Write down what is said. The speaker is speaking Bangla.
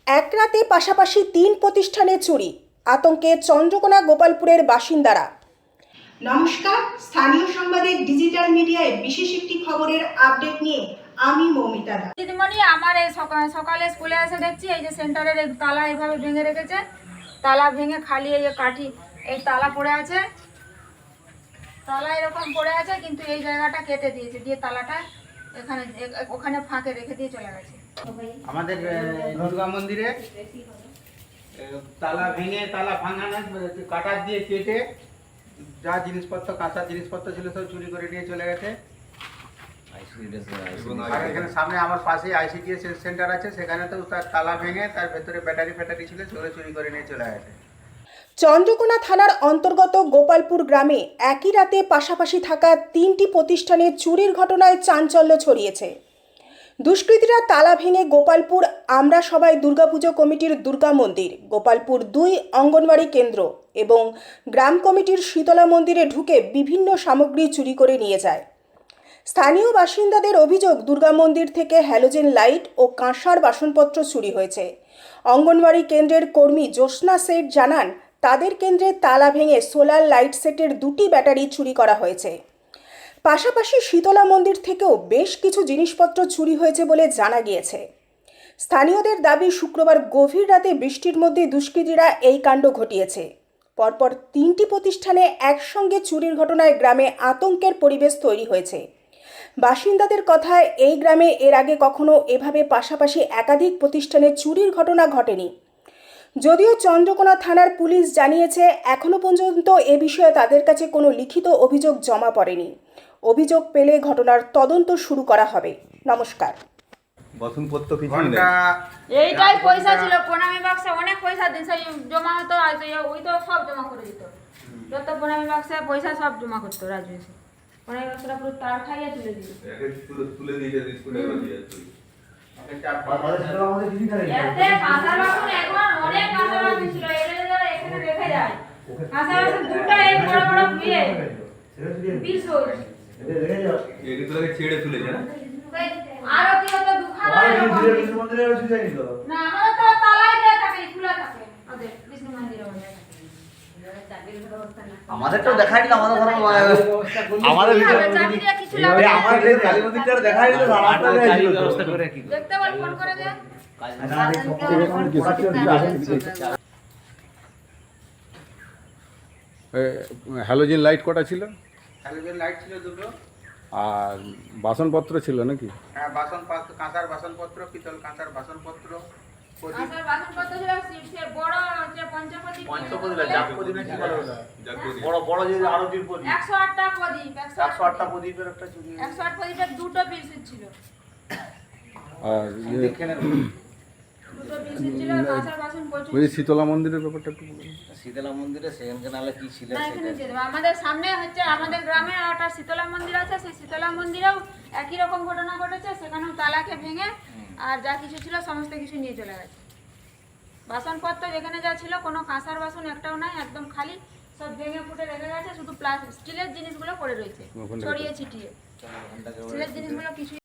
এক রাতে পাশাপাশি তিন প্রতিষ্ঠানে চুরি, আতঙ্কে চন্দ্রকোনা গোপালপুরের বাসিন্দারা। নমস্কার, স্থানীয় সংবাদের ডিজিটাল মিডিয়ায় বিশেষ একটি খবরের আপডেট নিয়ে আমি মৌমিতা দা। দিদিমণি, আমার এই সকালে স্কুলে এসে দেখছি এই যে সেন্টারের এই তালা এইভাবে ভেঙে রেখেছে। তালা ভেঙে খালি এই যে কাঠি এই তালা পড়ে আছে, তালা এরকম পড়ে আছে, কিন্তু এই জায়গাটা কেটে দিয়েছে, দিয়ে তালাটা এখানে ওখানে ফাঁকে রেখে দিয়ে চলে গেছে। আমাদের দুর্গা মন্দিরে তালা ভেঙে তালা ভাঙানো কাটার দিয়ে কেটে যা জিনিসপত্র কাঁচার জিনিসপত্র ছিল সব চুরি করে নিয়ে চলে গেছে। আর এখানে সামনে আমার পাশে আইসিডিএস সেন্টার আছে, সেখানে তো তার তালা ভেঙে তার ভেতরে ব্যাটারি ছিল, সেগুলো চুরি করে নিয়ে চলে গেছে। চন্দ্রকোনা থানার অন্তর্গত গোপালপুর গ্রামে একই রাতে পাশাপাশি থাকা তিনটি প্রতিষ্ঠানে চুরির ঘটনায় চাঞ্চল্য ছড়িয়েছে। দুষ্কৃতীরা তালা ভেঙে গোপালপুর আমরা সবাই দুর্গাপুজো কমিটির দুর্গা মন্দির, গোপালপুর 2 অঙ্গনওয়াড়ি কেন্দ্র এবং গ্রাম কমিটির শীতলা মন্দিরে ঢুকে বিভিন্ন সামগ্রী চুরি করে নিয়ে যায়। স্থানীয় বাসিন্দাদের অভিযোগ, দুর্গা মন্দির থেকে হ্যালোজেন লাইট ও কাঁসার বাসনপত্র চুরি হয়েছে। অঙ্গনওয়াড়ি কেন্দ্রের কর্মী জ্যোৎস্না শেঠ জানান, তাদের কেন্দ্রে তালা ভেঙে সোলার লাইট সেটের 2টি ব্যাটারি চুরি করা হয়েছে। পাশাপাশি শীতলা মন্দির থেকেও বেশ কিছু জিনিসপত্র চুরি হয়েছে বলে জানা গিয়েছে। স্থানীয়দের দাবি, শুক্রবার গভীর রাতে বৃষ্টির মধ্যে দুষ্কৃতীরা এই কাণ্ড ঘটিয়েছে। পরপর 3টি প্রতিষ্ঠানে একসঙ্গে চুরির ঘটনায় গ্রামে আতঙ্কের পরিবেশ তৈরি হয়েছে। বাসিন্দাদের কথায়, এই গ্রামে এর আগে কখনো এভাবে পাশাপাশি একাধিক প্রতিষ্ঠানে চুরির ঘটনা ঘটেনি। যদিও চন্দ্রকোনা থানার পুলিশ জানিয়েছে, এখনো পর্যন্ত এ বিষয়ে তাদের কাছে কোনো লিখিত অভিযোগ জমা পড়েনি। অভিযোগ পেলে ঘটনার তদন্ত শুরু করা হবে। নমস্কার। বসনপত্র কিছু নেই। এইটাই পয়সা ছিল, প্রণামী বাক্সে অনেক পয়সা দিন সেই জমা হতো, আর ওই তো সব জমা করে দিত, যত প্রণামী বাক্সে পয়সা সব জমা করতো রাজু এসে। প্রণামী বাক্সটা পুরো তার খাইয়ে তুলে দিল, তুলে দিয়ে স্কুলে দিয়ে এতে কাঁসার বাসন এখন অনেক কাঁসার বাসন ছিল, এখানে রেখে যায় কাঁসার বাসন দুটো, এই বড় বড় বিয়ে বিশ হয়েছে এগুলো তোকে ছেড়ে তুলেছে না। আর কি হতো দুখানা না, আমাদের তো তালাই দেয়া থাকে, খোলা থাকে ওদের বিষ্ণু মন্দিরে। আমাদেরটা দেখাই দিল, আমাদের ঘরে আমাদের চাবি দিয়ে কিছু লাগবে, আমাদের কালী মন্দিরটা দেখাই দিল, আমাদের ব্যবস্থা করে কি দেখতে বল, ফোন করে দে। হ্যালোজেন লাইট কটা ছিল? হ্যালোজেন লাইট ছিল 2টো। আর বাসনপত্র ছিল নাকি? হ্যাঁ, কাঁসার বাসনপত্র, পিতল কাঁসার বাসনপত্র, কাঁসার বাসনপত্র ছিল, সে বড় যে পঞ্চপদীপ, বড় বড় যে আরতির প্রদীপ, 108টা প্রদীপ, 108টা প্রদীপের একটা চুরি, 108 প্রদীপের দুটো পিস ছিল, আর দুটো পিস ছিল। কাঁসার বাসন প্রচুর। ওই শীতলা মন্দিরের ব্যাপারটা একটু বলুন। শীতলা মন্দিরে সেখানকে নালে কি ছিল না, এখানে দিয়ে দেবো। আমাদের সামনে হচ্ছে আমাদের গ্রামে একটা শীতলা মন্দির আছে, সেই শীতলা মন্দিরেও একই রকম ঘটনা ঘটেছে, সেখানেও তালাকে ভেঙে আর যা কিছু ছিল সমস্ত কিছু নিয়ে চলে গেছে। বাসনপত্র যেখানে যা ছিল, কোনো কাঁসার বাসন একটাও নাই, একদম খালি, সব ভেঙে ফুটে রেখে গেছে, শুধু স্টিলের জিনিসগুলো পড়ে রয়েছে ছড়িয়ে ছিটিয়ে, স্টিলের জিনিসগুলো কিছু